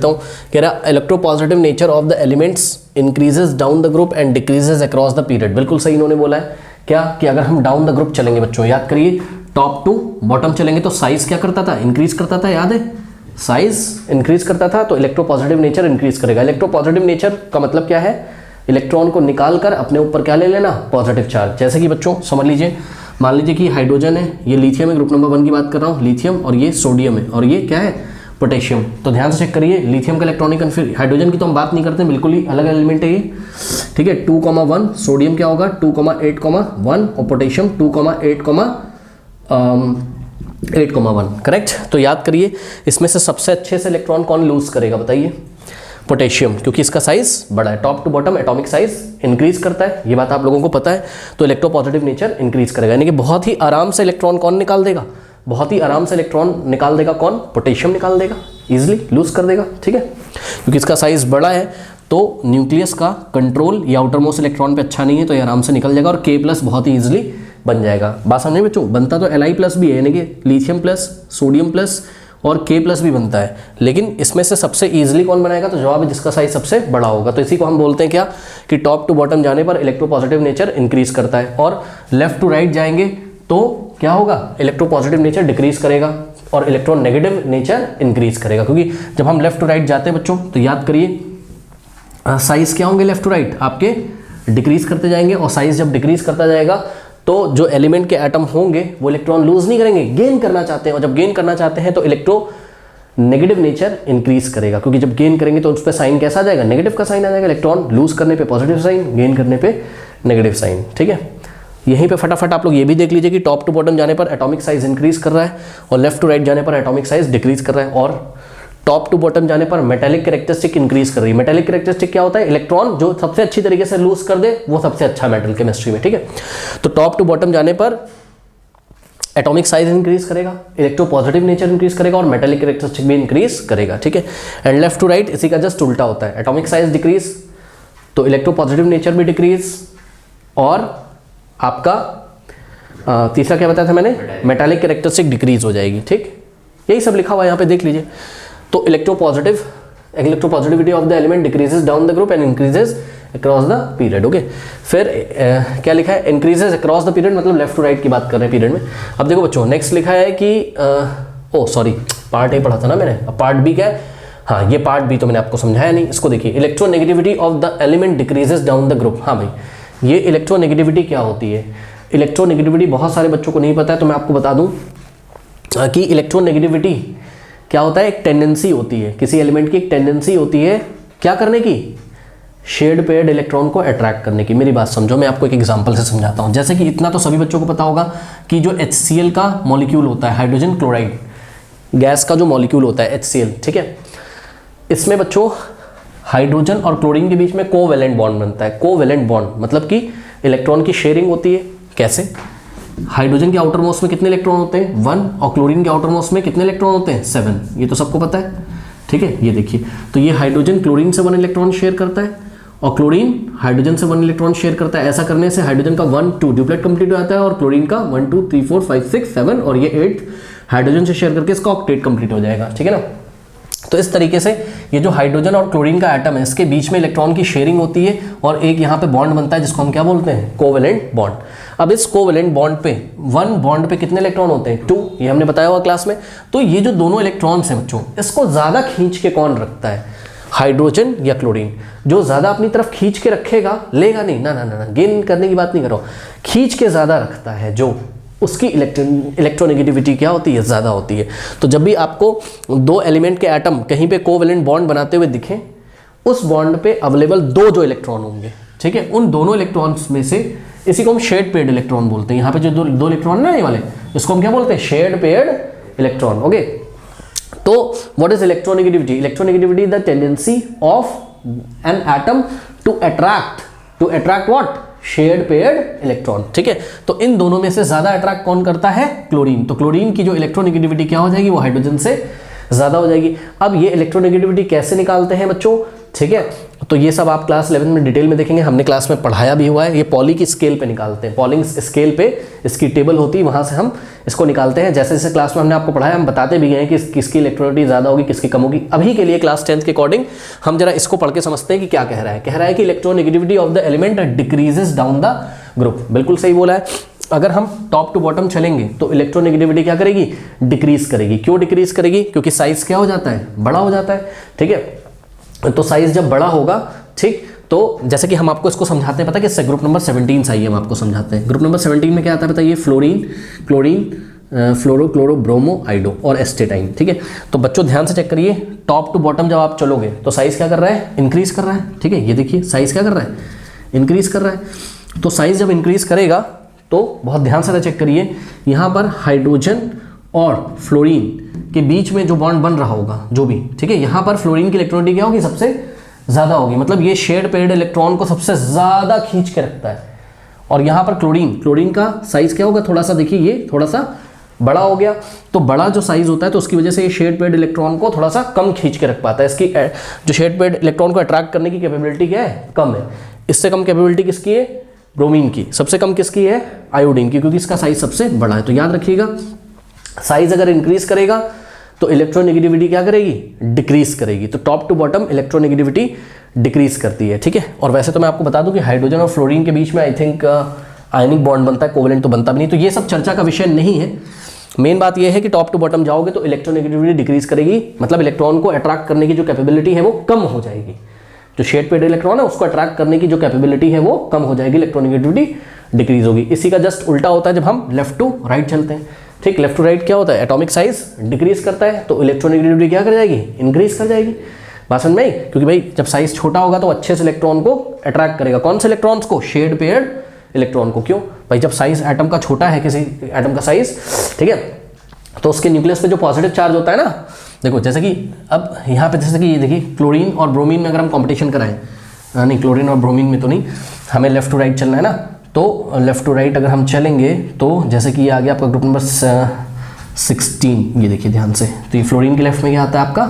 तो कह रहा electropositive nature of the elements increases down the group and decreases across the period. बिल्कुल सही इन्होंने बोला है क्या कि अगर हम डाउन द ग्रुप चलेंगे बच्चों, याद करिए टॉप टू बॉटम चलेंगे तो साइज क्या करता था, इंक्रीज करता था, याद है साइज इंक्रीज करता था, तो इलेक्ट्रोपॉजिटिव नेचर इंक्रीज करेगा। इलेक्ट्रोपॉजिटिव नेचर का मतलब क्या है, इलेक्ट्रॉन को निकाल कर अपने ऊपर क्या ले लेना, पॉजिटिव चार्ज। जैसे कि बच्चों समझ लीजिए, मान लीजिए कि हाइड्रोजन है, ये लिथियम है, ग्रुप नंबर 1 की बात कर रहा हूँ, लिथियम, और ये सोडियम है, और ये क्या है पोटेशियम। तो ध्यान से चेक करिए, लिथियम का इलेक्ट्रॉनिक कन्फिगरेशन, हाइड्रोजन की तो हम बात नहीं करते, बिल्कुल ही अलग एलिमेंट है ये, ठीक है। 2,1 सोडियम क्या होगा 2,8,1 और पोटेशियम 2,8,1 करेक्ट। तो याद करिए इसमें से सबसे अच्छे से इलेक्ट्रॉन कौन लूज करेगा बताइए, पोटेशियम, क्योंकि इसका साइज बड़ा है, top to bottom atomic size increase करता है, ये बात आप लोगों को पता है। तो इलेक्ट्रोपॉजिटिव नेचर इंक्रीज करेगा, यानी कि बहुत ही आराम से इलेक्ट्रॉन कौन निकाल देगा, बहुत ही आराम से इलेक्ट्रॉन निकाल देगा कौन, पोटेशियम निकाल देगा, इजीली लूज कर देगा, ठीक है, क्योंकि इसका साइज बड़ा है। तो न्यूक्लियस का कंट्रोल ये आउटर मोस्ट इलेक्ट्रॉन पे अच्छा नहीं है, तो ये आराम से निकल जाएगा और K+ बहुत ही इजीली बन जाएगा। बात समझे बच्चों, बनता तो Li+ भी है, यानी कि लिथियम प्लस सोडियम प्लस और K+ भी बनता है, लेकिन इसमें से सबसे इजीली कौन बनाएगा, तो जवाब है जिसका साइज सबसे बड़ा होगा। तो इसी को हम बोलते हैं क्या कि टॉप टू बॉटम जाने पर इलेक्ट्रोपॉजिटिव नेचर इंक्रीज करता है, और लेफ्ट टू राइट जाएंगे तो क्या होगा, इलेक्ट्रोपॉजिटिव नेचर डिक्रीज करेगा और इलेक्ट्रॉन नेगेटिव नेचर इंक्रीज करेगा। क्योंकि जब हम लेफ्ट टू राइट जाते हैं बच्चों, तो याद करिए साइज क्या होंगे लेफ्ट टू राइट आपके डिक्रीज करते जाएंगे, और साइज जब डिक्रीज करता जाएगा तो जो एलिमेंट के एटम होंगे वो इलेक्ट्रॉन लूज नहीं करेंगे, गेन करना चाहते हैं, और जब गेन करना चाहते हैं तो इलेक्ट्रो नेगेटिव नेचर इंक्रीज करेगा, क्योंकि जब गेन करेंगे तो उस पर साइन कैसा आ जाएगा, नेगेटिव का साइन आ जाएगा, इलेक्ट्रॉन लूज करने पे पॉजिटिव साइन, गेन करने पे नेगेटिव साइन, ठीक है। यहीं पे फटाफट आप लोग ये भी देख लीजिए कि टॉप टू बॉटम जाने पर एटॉमिक साइज इंक्रीज कर रहा है और लेफ्ट टू राइट जाने पर एटॉमिक साइज डिक्रीज कर रहा है, और टॉप टू बॉटम जाने पर मेटालिक कैरेक्टरिस्टिक इंक्रीज कर रही है। मेटालिक कैरेक्टरिस्टिक क्या होता है, इलेक्ट्रॉन जो सबसे अच्छी तरीके से लूज कर दे वो सबसे अच्छा मेटल केमिस्ट्री में, ठीक है। तो टॉप टू बॉटम जाने पर एटॉमिक साइज इंक्रीज करेगा, इलेक्ट्रोपॉजिटिव नेचर इंक्रीज करेगा और मेटालिक कैरेक्टरिस्टिक भी इंक्रीज करेगा, ठीक है। एंड लेफ्ट टू राइट इसी का जस्ट उल्टा होता है, एटॉमिक साइज डिक्रीज तो इलेक्ट्रोपॉजिटिव नेचर भी डिक्रीज, और आपका तीसरा क्या बताया था मैंने, मेटालिक कैरेक्टरिस्टिक डिक्रीज हो जाएगी, ठीक। यही सब लिखा हुआ है यहाँ पे देख लीजिए। तो electropositivity of the element decreases down the group and increases across the period, okay. फिर क्या लिखा है, इंक्रीजेस अक्रॉस द पीरियड, मतलब लेफ्ट टू राइट की बात कर रहे हैं पीरियड में। अब देखो बच्चों नेक्स्ट लिखा है कि सॉरी पार्ट ए पढ़ा था ना मैंने, अब पार्ट बी क्या है, हाँ ये पार्ट बी तो मैंने आपको समझाया नहीं, इसको देखिए, electronegativity of the element decreases down the group. हाँ भाई, ये इलेक्ट्रोनेगेटिविटी क्या होती है, इलेक्ट्रोनेगेटिविटी बहुत सारे बच्चों को नहीं पता है, तो मैं आपको बता दूं कि इलेक्ट्रोनेगेटिविटी क्या होता है, एक टेंडेंसी होती है, किसी एलिमेंट की एक टेंडेंसी होती है क्या करने की, शेड पेयर्ड इलेक्ट्रॉन को अट्रैक्ट करने की। मेरी बात समझो, मैं आपको एक एग्जांपल से समझाता हूं। जैसे कि इतना तो सभी बच्चों को पता होगा कि जो HCl का मॉलिक्यूल होता है, हाइड्रोजन क्लोराइड गैस का जो मॉलिक्यूल होता है HCl, ठीक है, इसमें बच्चों हाइड्रोजन और क्लोरीन के बीच में कोवैलेंट बॉन्ड बनता है। कोवैलेंट बॉन्ड मतलब कि इलेक्ट्रॉन की शेयरिंग होती है। कैसे, हाइड्रोजन के आउटर मोस्ट में कितने इलेक्ट्रॉन होते हैं 1, और क्लोरीन के आउटर मोस्ट में कितने इलेक्ट्रॉन होते हैं 7, ये तो सबको पता है, ठीक है। ये देखिए, तो ये हाइड्रोजन क्लोरीन से 1 इलेक्ट्रॉन शेयर करता है और क्लोरीन हाइड्रोजन से 1 इलेक्ट्रॉन शेयर करता है। ऐसा करने से हाइड्रोजन का 1 2 ड्यूप्लेट कंप्लीट हो जाता है और क्लोरीन का 1 2 3 4 5 6 7 और ये 8 हाइड्रोजन से शेयर करके इसका ऑक्टेट कंप्लीट हो जाएगा, ठीक है ना। तो इस तरीके से ये जो हाइड्रोजन और क्लोरीन का एटम है, इसके बीच में इलेक्ट्रॉन की शेयरिंग होती है और एक यहाँ पे बॉन्ड बनता है जिसको हम क्या बोलते हैं, कोवैलेंट बॉन्ड। अब इस कोवैलेंट बॉन्ड पे 1 बॉन्ड पे कितने इलेक्ट्रॉन होते हैं 2, ये हमने बताया हुआ क्लास में। तो ये जो दोनों इलेक्ट्रॉन्स हैं बच्चों, इसको ज़्यादा खींच के कौन रखता है, हाइड्रोजन या क्लोरीन। जो ज़्यादा अपनी तरफ खींच के रखेगा, लेगा नहीं, ना ना ना, गेन करने की बात नहीं करो, खींच के ज़्यादा रखता है जो, उसकी इलेक्ट्रोनेगेटिविटी क्या होती है, ज़्यादा होती है। तो जब भी आपको 2 एलिमेंट के एटम कहीं पे कोवैलेंट बॉन्ड बनाते हुए दिखें, उस बॉन्ड पे अवेलेबल 2 जो इलेक्ट्रॉन होंगे, ठीक है, उन दोनों इलेक्ट्रॉन्स में से, इसी को हम शेड पेयर्ड इलेक्ट्रॉन बोलते हैं। यहाँ पे जो दो इलेक्ट्रॉन ना ये वाले, इसको हम क्या बोलते हैं, शेड पेयर्ड इलेक्ट्रॉन, ओके। तो what is electronegativity, electronegativity is the tendency of an atom to attract what, shared paired electron, ठीक है। तो इन दोनों में से ज्यादा अट्रैक्ट कौन करता है, क्लोरीन। तो क्लोरीन की जो इलेक्ट्रोनेगेटिविटी क्या हो जाएगी, वो हाइड्रोजन से ज्यादा हो जाएगी। अब ये इलेक्ट्रोनेगेटिविटी कैसे निकालते हैं बच्चों, ठीक है, तो ये सब आप क्लास 11 में डिटेल में देखेंगे, हमने क्लास में पढ़ाया भी हुआ है। ये पॉली की स्केल पे निकालते हैं, पॉलिंग स्केल पे इसकी टेबल होती है, वहाँ से हम इसको निकालते हैं। जैसे जैसे क्लास में हमने आपको पढ़ाया, हम बताते भी गए कि किसकी इलेक्ट्रोनिटी ज़्यादा होगी, किसकी कम होगी। अभी के लिए क्लास 10 के अकॉर्डिंग हम जरा इसको पढ़ के समझते हैं कि क्या कह रहा है। कह रहा है कि electronegativity of the element decreases down the group. बिल्कुल सही बोला है। अगर हम टॉप टू बॉटम चलेंगे तो इलेक्ट्रोनेगेटिविटी क्या करेगी, डिक्रीज करेगी। क्यों डिक्रीज करेगी, क्योंकि साइज क्या हो जाता है, बड़ा हो जाता है। ठीक है, तो साइज जब बड़ा होगा, ठीक, तो जैसे कि हम आपको इसको समझाते हैं, पता है किससे, ग्रुप नंबर 17 से आइए हम आपको समझाते हैं। ग्रुप नंबर 17 में क्या आता है बताइए, फ्लोरीन, क्लोरीन, फ्लोरो, क्लोरो, ब्रोमो, आइडो और एस्टेटाइन। ठीक है, तो बच्चों ध्यान से चेक करिए, टॉप टू बॉटम जब आप चलोगे तो साइज क्या कर रहा है, इंक्रीज कर रहा है। ठीक है, ये देखिए साइज क्या कर रहा है, इंक्रीज कर रहा है। तो साइज जब इंक्रीज करेगा तो बहुत ध्यान से चेक करिए, यहाँ पर हाइड्रोजन और फ्लोरीन के बीच में जो बॉन्ड बन रहा होगा जो भी, ठीक है, यहाँ पर फ्लोरीन की इलेक्ट्रोनिटी क्या होगी, सबसे ज़्यादा होगी। मतलब ये शेड पेयर्ड इलेक्ट्रॉन को सबसे ज़्यादा खींच के रखता है। और यहाँ पर क्लोरीन का साइज क्या होगा, थोड़ा सा देखिए, ये थोड़ा सा बड़ा हो गया। तो बड़ा जो साइज होता है तो उसकी वजह से ये शेड पेयर्ड इलेक्ट्रॉन को थोड़ा सा कम खींच के रख पाता है। इसकी जो शेड पेयर्ड इलेक्ट्रॉन को अट्रैक्ट करने की कैपेबिलिटी क्या है, कम है। इससे कम कैपेबिलिटी किसकी है, ब्रोमीन की। सबसे कम किसकी है, आयोडीन की, क्योंकि इसका साइज सबसे बड़ा है। तो याद रखिएगा, साइज अगर इंक्रीज करेगा तो इलेक्ट्रोनेगेटिविटी क्या करेगी, डिक्रीज करेगी। तो top to bottom electronegativity decrease करती है। ठीक है, और वैसे तो मैं आपको बता दूं कि हाइड्रोजन और फ्लोरीन के बीच में आई थिंक आयनिक बॉन्ड बनता है, कोवेलेंट तो बनता भी नहीं। तो ये सब चर्चा का विषय नहीं है। मेन बात यह है कि टॉप टू बॉटम जाओगे तो इलेक्ट्रोनेगेटिविटी डिक्रीज करेगी, मतलब इलेक्ट्रॉन को अट्रैक्ट करने की जो कैपेबिलिटी है वो कम हो जाएगी। जो शेड पेयर्ड इलेक्ट्रॉन है उसको अट्रैक्ट करने की जो कैपेबिलिटी है वो कम हो जाएगी, इलेक्ट्रोनेगेटिविटी डिक्रीज होगी। इसी का जस्ट उल्टा होता है जब हम लेफ्ट टू राइट चलते हैं। ठीक, लेफ्ट टू राइट क्या होता है, एटॉमिक साइज डिक्रीज करता है तो इलेक्ट्रोनेगेटिविटी क्या कर जाएगी, इंक्रीज कर जाएगी। बात समझ में आई? क्योंकि भाई जब साइज छोटा होगा तो अच्छे से इलेक्ट्रॉन को अट्रैक्ट करेगा। कौन से इलेक्ट्रॉन्स को, शेड पेयर्ड इलेक्ट्रॉन को। क्यों भाई, जब साइज एटम का छोटा है, किसी एटम का साइज, ठीक है, तो उसके न्यूक्लियस पे जो पॉजिटिव चार्ज होता है ना, देखो जैसे कि अब यहाँ पे जैसे कि ये देखिए क्लोरीन और ब्रोमीन में अगर हम कंपटीशन कराएं, नहीं क्लोरीन और ब्रोमीन में तो नहीं, हमें लेफ्ट टू राइट चलना है ना, तो लेफ्ट टू राइट अगर हम चलेंगे तो जैसे कि ये आ गया आपका ग्रुप नंबर 16, ये देखिए ध्यान से, तो ये फ्लोरीन के लेफ्ट में क्या आता है आपका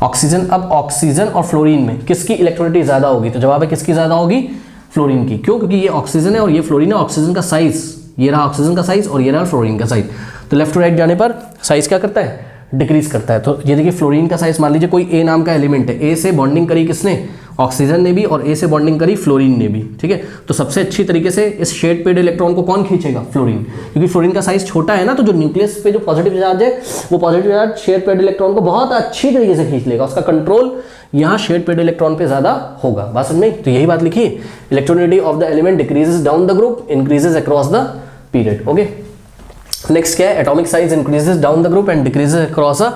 ऑक्सीजन। अब ऑक्सीजन और फ्लोरीन में किसकी इलेक्ट्रोनिटी ज़्यादा होगी, तो जवाब है किसकी ज़्यादा होगी, फ्लोरीन की। क्यों, क्योंकि ये ऑक्सीजन है और ये फ्लोरीन है। ऑक्सीजन का साइज, ये रहा ऑक्सीजन का साइज और ये रहा फ्लोरीन का साइज। तो लेफ्ट टू राइट जाने पर साइज क्या करता है, डिक्रीज करता है। तो ये देखिए फ्लोरीन का साइज, मान लीजिए कोई ए नाम का एलिमेंट है, ए से बॉन्डिंग करी किसने, ऑक्सीजन ने भी, और ए से बॉन्डिंग करी फ्लोरीन ने भी। ठीक है, तो सबसे अच्छी तरीके से इस शेड पेयर्ड इलेक्ट्रॉन को कौन खींचेगा, फ्लोरीन, क्योंकि फ्लोरीन का साइज छोटा है ना, तो जो न्यूक्लियस पे जो पॉजिटिव चार्ज है वो positive charge shared paired electron को बहुत अच्छी तरीके से खींच लेगा। उसका कंट्रोल यहाँ शेड पेयर्ड इलेक्ट्रॉन पे ज्यादा होगा। बात समझ में? तो यही बात लिखी, electronegativity of the element decreases down the group, increases across the period. Okay, next क्या है, atomic size increases down the group and decreases across a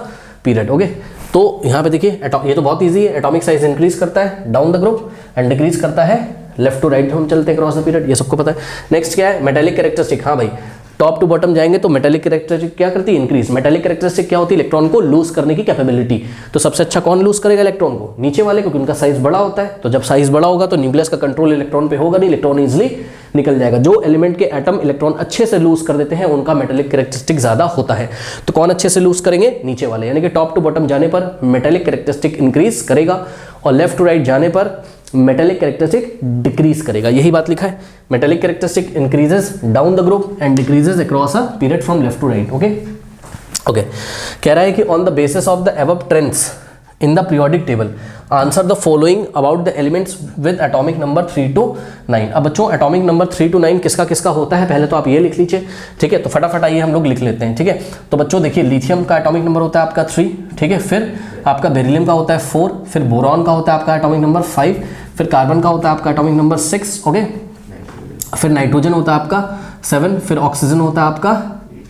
period. Okay, तो यहाँ पे देखिए ये तो बहुत इजी है, एटॉमिक साइज इंक्रीज करता है down the group and decrease करता है लेफ्ट टू राइट, हम चलते हैं क्रॉस द पीरियड, ये सबको पता है। नेक्स्ट क्या है, मेटालिक कैरेक्टरिस्टिक। हाँ भाई, टॉप टू बॉटम जाएंगे तो मेटालिक कैरेक्टरिस्टिक क्या करती है, इंक्रीज। मेटालिक कैरेक्टरिस्टिक क्या होती है, इलेक्ट्रॉन को लूज करने की कैपेबिलिटी। तो सबसे अच्छा कौन लूज करेगा इलेक्ट्रॉन को, नीचे वाले, क्योंकि उनका साइज बड़ा होता है। तो जब साइज बड़ा होगा तो न्यूक्लियस का कंट्रोल इलेक्ट्रॉन पे होगा नहीं, इलेक्ट्रॉन इजिली निकल जाएगा। जो एलिमेंट के एटम इलेक्ट्रॉन अच्छे से लूज कर देते हैं उनका मेटालिक कैरेक्टरिस्टिक ज्यादा होता है। तो कौन अच्छे से लूज करेंगे, नीचे वाले, यानी कि टॉप टू बॉटम जाने पर मेटालिक कैरेक्टरिस्टिक इंक्रीज करेगा और लेफ्ट टू राइट जाने पर मेटालिक कैरेक्टरिस्टिक डिक्रीज करेगा। यही बात लिखा है, metallic characteristic increases down the group and decreases across a period from left to right. Okay okay, कह रहा है कि on the basis of the above trends in the periodic table answer the following about the elements with atomic number 3 to 9। अब बच्चों atomic number 3 to 9 किसका किसका होता है, पहले तो आप ये लिख लीजिए। ठीक है, तो फटाफट आइए हम लोग लिख लेते हैं। ठीक है, तो बच्चों देखिए लिथियम का एटॉमिक नंबर होता है आपका 3, ठीक है, फिर आपका बेरिलियम का होता है 4, फिर बोरॉन का होता है आपका एटॉमिक नंबर 5, फिर कार्बन का होता है आपका एटॉमिक नंबर 6, ओके, फिर नाइट्रोजन होता है आपका 7, फिर ऑक्सीजन होता है आपका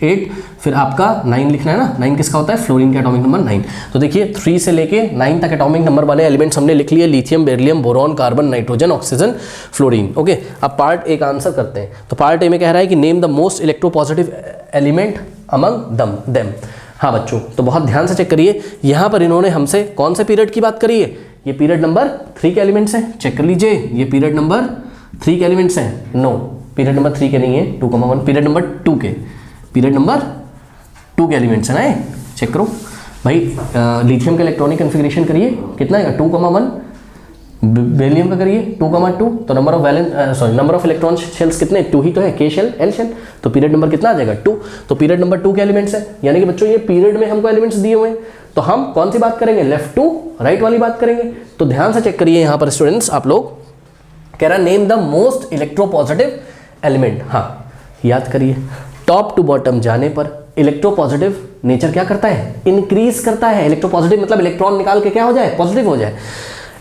8, फिर आपका 9 लिखना है ना, 9 किसका होता है, फ्लोरीन का एटॉमिक नंबर 9। तो देखिए 3 से लेके 9 तक एटॉमिक नंबर वाले एलिमेंट्स हमने लिख लिए, lithium, beryllium, boron, carbon, nitrogen, oxygen, fluorine. Okay, अब पार्ट ए का आंसर करते हैं। तो पार्ट ए में कह रहा है कि name the most electropositive element among them. हाँ बच्चों, तो बहुत ध्यान से चेक करिए, यहाँ पर इन्होंने हमसे कौन से पीरियड की बात करी है, ये पीरियड नंबर 3 के एलिमेंट्स हैं। चेक कर लीजिए, ये पीरियड नंबर 3 के एलिमेंट्स हैं। नो, पीरियड नंबर 3 के नहीं है, 2,1, पीरियड नंबर 2 के, पीरियड नंबर 2 के एलिमेंट्स हैं ना, चेक करो भाई। लिथियम का इलेक्ट्रॉनिक कन्फिग्रेशन करिए, कितना है 2,1, बेरिलियम का करिए 2,2, तो नंबर ऑफ इलेक्ट्रॉन शेल्स कितने, 2 ही तो है, K शेल L शेल, तो पीरियड नंबर कितना आ जाएगा 2। तो पीरियड नंबर 2 के एलिमेंट्स है, यानी कि बच्चों ये पीरियड में हमको एलिमेंट्स दिए हुए हैं, तो हम कौन सी बात करेंगे, लेफ्ट टू राइट वाली बात करेंगे। तो ध्यान से चेक करिए यहाँ पर स्टूडेंट्स, आप लोग कह रहा name the most electropositive element. हाँ याद करिए, टॉप टू बॉटम जाने पर इलेक्ट्रोपॉजिटिव नेचर क्या करता है, इंक्रीज करता है। इलेक्ट्रोपॉजिटिव मतलब इलेक्ट्रॉन निकाल के क्या हो जाए, पॉजिटिव हो जाए।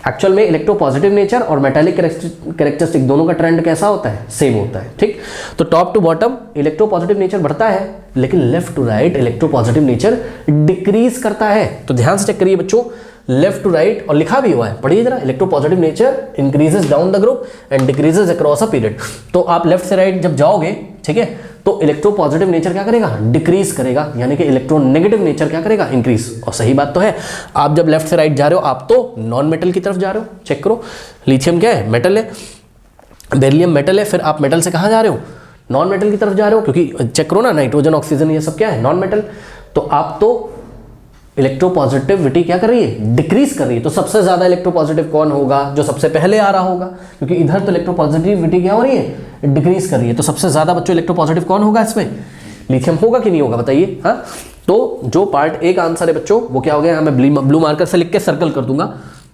एक्चुअल में इलेक्ट्रोपॉजिटिव नेचर और मेटालिक कैरेक्टरिस्टिक दोनों का ट्रेंड कैसा होता है, सेम होता है, ठीक। तो top to bottom electropositive nature बढ़ता है, लेकिन left to right electropositive nature decrease करता है। तो ध्यान से चेक करिए बच्चों, लेफ्ट टू राइट, और लिखा भी हुआ है, पढ़िए जरा, electropositive nature increases down the group and decreases across a period. तो आप लेफ्ट से राइट जब जाओगे, ठीक है, तो इलेक्ट्रोपॉजिटिव नेचर क्या करेगा, डिक्रीज करेगा, यानी कि इलेक्ट्रोनेगेटिव नेचर क्या करेगा, इंक्रीज। और सही बात तो है, आप जब लेफ्ट से राइट जा रहे हो आप तो नॉन मेटल की तरफ जा रहे हो। चेक करो, लिथियम क्या है, मेटल है, बेरिलियम मेटल है, फिर आप मेटल से कहाँ जा रहे हो, नॉन मेटल की तरफ जा रहे हो, क्योंकि चेक करो ना, नाइट्रोजन ऑक्सीजन ये सब क्या है, नॉन मेटल। तो आप तो इलेक्ट्रोपॉजिटिविटी क्या कर रही है, डिक्रीज कर रही है। तो सबसे ज्यादा इलेक्ट्रोपॉजिटिव कौन होगा, जो सबसे पहले आ रहा होगा, क्योंकि इधर तो इलेक्ट्रोपॉजिटिविटी क्या हो रही है, डिक्रीज कर रही है। तो सबसे ज्यादा बच्चों इलेक्ट्रोपॉजिटिव कौन होगा इसमें, लिथियम होगा कि नहीं होगा, बताइए। हाँ, तो जो पार्ट ए का आंसर है बच्चों वो क्या हो गया, मैं ब्लू मार्कर से लिख के सर्कल कर दूंगा।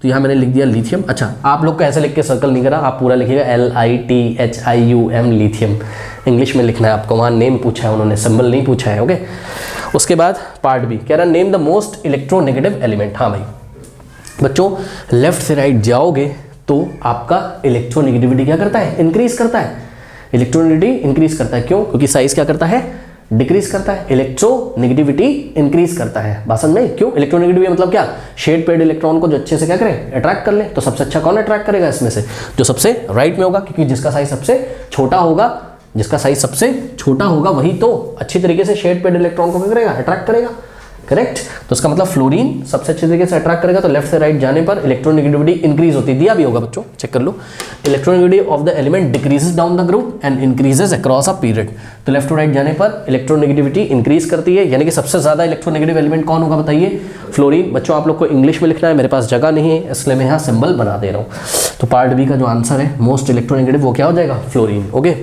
तो यहाँ मैंने लिख दिया लिथियम। अच्छा, आप लोग को ऐसे लिख के सर्कल नहीं करा, आप पूरा लिखिएगा LITHIUM लिथियम, इंग्लिश में लिखना है आपको, वहाँ नेम पूछा है उन्होंने, सिंबल नहीं पूछा है, ओके। उसके बाद पार्ट बी कह रहा name the most electronegative element. हाँ भाई बच्चों, लेफ्ट से राइट जाओगे तो आपका इलेक्ट्रोनेगेटिविटी क्या करता है, इंक्रीज करता है। इलेक्ट्रोनेगेटिविटी इंक्रीज करता है, क्यों, क्योंकि साइज क्या करता है, डिक्रीज करता है। इलेक्ट्रोनेगेटिविटी इंक्रीज करता है, बात समझ में, क्यों, इलेक्ट्रोनेगेटिविटी मतलब क्या, शेड पेड इलेक्ट्रॉन को जो अच्छे से क्या करें, अट्रैक्ट कर ले। तो सबसे अच्छा कौन अट्रैक्ट करेगा इसमें से, जो सबसे राइट में होगा, क्योंकि जिसका साइज सबसे छोटा होगा, जिसका साइज सबसे छोटा होगा वही तो अच्छी तरीके से शेड पेड इलेक्ट्रॉन को क्या करेगा, अट्रैक्ट करेगा, करेक्ट। तो इसका मतलब फ्लोरीन सबसे अच्छे तरीके से अट्रैक्ट करेगा। तो लेफ्ट से राइट जाने पर इलेक्ट्रोनेगेटिविटी इंक्रीज होती है, दिया भी होगा बच्चों, चेक कर लो। Electronegativity of the element decreases down the group and increases across a period. तो लेफ्ट टू राइट जाने पर इलेक्ट्रोनेगेटिविटी इंक्रीज करती है, यानी कि सबसे ज्यादा इलेक्ट्रोनेगेटिव एलिमेंट कौन होगा, बताइए, फ्लोरीन। बच्चों आप लोग को इंग्लिश में लिखना है, मेरे पास जगह नहीं है इसलिए मैं यहाँ सिंबल बना दे रहा हूँ। तो पार्ट बी का जो आंसर है मोस्ट इलेक्ट्रोनेगेटिव वो क्या हो जाएगा, फ्लोरीन, ओके।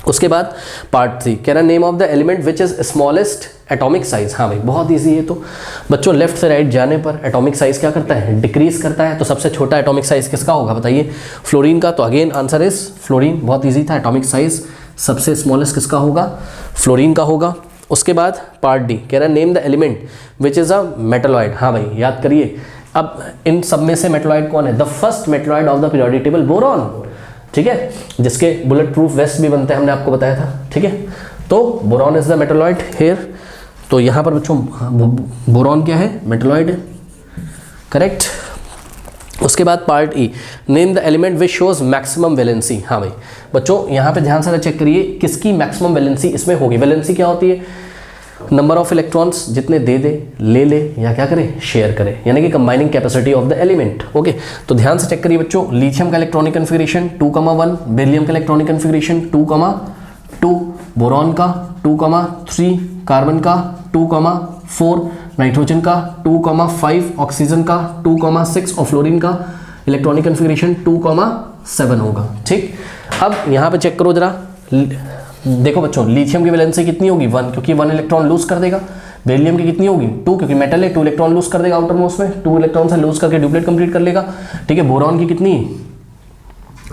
उसके बाद पार्ट 3 कह रहा name of the element which is smallest atomic size. हाँ भाई बहुत इजी है। तो बच्चों लेफ्ट से राइट जाने पर एटॉमिक साइज क्या करता है, डिक्रीज करता है। तो सबसे छोटा एटॉमिक साइज किसका होगा बताइए, फ्लोरीन का। तो अगेन आंसर इज फ्लोरीन, बहुत इजी था। एटॉमिक साइज सबसे स्मॉलेस्ट किसका होगा, फ्लोरीन का होगा। उसके बाद पार्ट डी कह रहा है name the element which is a metalloid. हाँ भाई याद करिए, अब इन सब में से मेटलॉइड कौन है, the first metalloid of the periodic table, boron, ठीक है, जिसके बुलेट प्रूफ वेस्ट भी बनते हैं, हमने आपको बताया था, ठीक है। तो boron is the metalloid here. तो यहाँ पर बच्चों बोरॉन क्या है, मेटलॉइड, करेक्ट। उसके बाद part E name the element which shows maximum valency. हाँ भाई बच्चों यहाँ पे ध्यान से चेक करिए किसकी मैक्सिमम वैलेंसी इसमें होगी। वैलेंसी क्या होती है, नंबर ऑफ इलेक्ट्रॉन्स जितने दे दे, ले ले या क्या करे, शेयर करे, यानी कि combining capacity of the element, okay. तो ध्यान से चेक करिए बच्चों, लिथियम का इलेक्ट्रॉनिक कन्फिगरेशन 2,1, बेरिलियम का इलेक्ट्रॉनिक कन्फिगरेशन 2,2, बोरॉन का 2,3, कार्बन का 2,4, नाइट्रोजन का 2,5, ऑक्सीजन का 2,6 और फ्लोरीन का इलेक्ट्रॉनिक कन्फिगरेशन 2,7 होगा, ठीक। अब यहाँ पे चेक करो जरा, देखो बच्चों लिथियम की वैलेंसी कितनी होगी 1, क्योंकि 1 इलेक्ट्रॉन लूज कर देगा। बेरिलियम की कितनी होगी 2, क्योंकि मेटल है, 2 इलेक्ट्रॉन लूज कर देगा आउटर मोस्ट में, 2 इलेक्ट्रॉन से लूज करके ड्यूप्लेट कंप्लीट कर लेगा, ठीक है। बोरॉन की कितनी,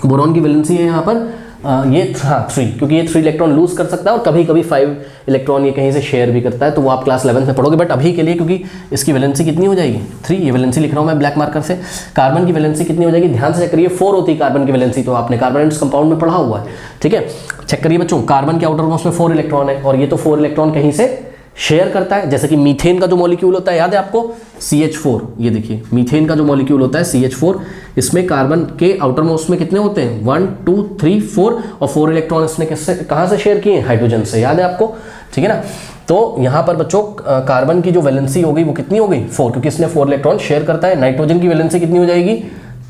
बोरॉन की वैलेंसी है यहाँ पर ये 3, क्योंकि ये 3 इलेक्ट्रॉन लूज कर सकता है और कभी कभी 5 इलेक्ट्रॉन ये कहीं से शेयर भी करता है, तो वो आप क्लास 11 में पढ़ोगे। बट अभी के लिए क्योंकि इसकी वैलेंसी कितनी हो जाएगी 3, ये वैलेंसी लिख रहा हूँ मैं ब्लैक मार्कर से। कार्बन की वैलेंसी कितनी हो जाएगी, ध्यान से चेक करिए, 4 होती है कार्बन की वैलेंसी, तो आपने कार्बन कंपाउंड में पढ़ा हुआ है, ठीक है। चेक करिए बच्चों, कार्बन के आउटर मोस्ट में 4 इलेक्ट्रॉन है और ये तो 4 इलेक्ट्रॉन कहीं से शेयर करता है, जैसे कि मीथेन का जो मॉलिक्यूल होता है, याद है आपको, CH4, ये देखिए मीथेन का जो मॉलिक्यूल होता है CH4, इसमें कार्बन के आउटर मोस्ट में कितने होते हैं 1, 2, 3, 4 और 4 इलेक्ट्रॉन इसने किससे, कहाँ से शेयर किए, हाइड्रोजन से, याद है आपको, ठीक है ना। तो यहाँ पर बच्चों कार्बन की जो वैलेंसी हो गई वो कितनी हो गई 4, क्योंकि इसने 4 इलेक्ट्रॉन शेयर करता है। नाइट्रोजन की वैलेंसी कितनी हो जाएगी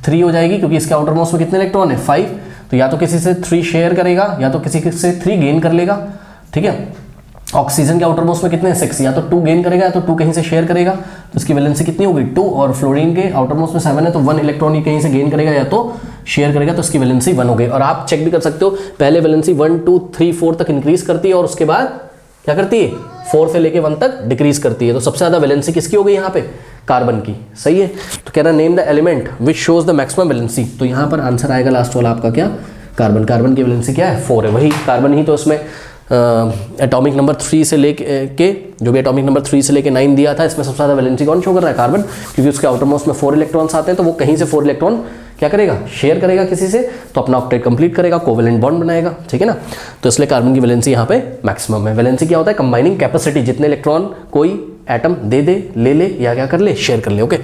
3 हो जाएगी, क्योंकि इसके आउटर मोस्ट में कितने इलेक्ट्रॉन है 5, तो या तो किसी से 3 शेयर करेगा या तो किसी से 3 गेन कर लेगा, ठीक है। ऑक्सीजन के आउटर मोस्ट में कितने 6, या तो 2 गेन करेगा या तो 2 कहीं से शेयर करेगा, तो इसकी वैलेंसी कितनी होगी 2, और फ्लोरीन के आउटर मोस्ट में 7 है तो 1 इलेक्ट्रॉन ही कहीं से गेन करेगा या तो शेयर करेगा, तो इसकी वैलेंसी 1 हो गई। और आप चेक भी कर सकते हो, पहले वैलेंसी 1 2 3 4 तक इंक्रीज करती है और उसके बाद क्या करती है 4 से लेके 1 तक डिक्रीज करती है। तो सबसे ज्यादा वैलेंसी किसकी हो गई यहाँ पे, कार्बन की। सही है, तो कह रहा name the element which shows the maximum valency, तो यहाँ पर आंसर आएगा लास्ट वाला आपका क्या, कार्बन। कार्बन की वैलेंसी क्या है 4 है, वही कार्बन ही तो इसमें एटॉमिक नंबर 3 से लेके जो भी एटॉमिक नंबर 3 से लेके 9 दिया था, इसमें सबसे ज़्यादा वैलेंसी कौन शो कर रहा है, कार्बन, क्योंकि उसके आउटर मोस्ट में 4 इलेक्ट्रॉन्स आते हैं, तो वो कहीं से 4 इलेक्ट्रॉन क्या करेगा, शेयर करेगा किसी से, तो अपना ऑक्टेट कंप्लीट करेगा, कोवेलेंट बॉन्ड बनाएगा, ठीक है ना। तो इसलिए कार्बन की वैलेंसी यहाँ पे मैक्सिमम है। वैलेंसी क्या होता है, कंबाइनिंग कैपेसिटी, जितने इलेक्ट्रॉन कोई एटम दे दे, ले ले या क्या कर ले, शेयर कर ले। ओके,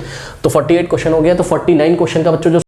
तो 48 क्वेश्चन हो गया। तो 49 क्वेश्चन का बच्चों जो